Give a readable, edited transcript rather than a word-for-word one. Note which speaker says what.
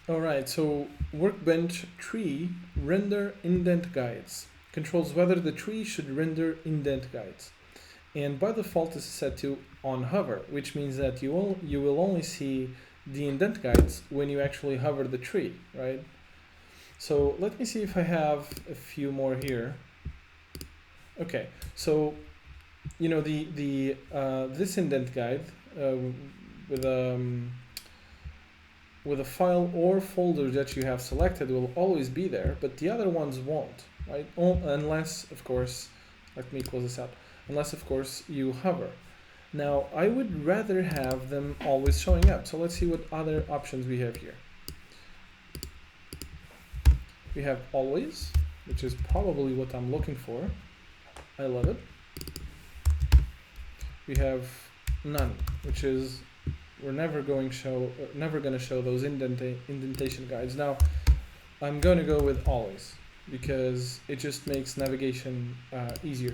Speaker 1: All right, so workbench tree render indent guides controls whether the tree should render indent guides. And by default is set to on hover, which means that you will only see the indent guides when you actually hover the tree, right? So let me see if I have a few more here. Okay, so the this indent guide with with a file or folder that you have selected will always be there, but the other ones won't, right? Unless, of course, let me close this out. Unless, of course, you hover. Now, I would rather have them always showing up. So let's see what other options we have here. We have always, which is probably what I'm looking for. I love it. We have none, which is we're never going to show those indentation guides. Now, I'm going to go with always because it just makes navigation easier.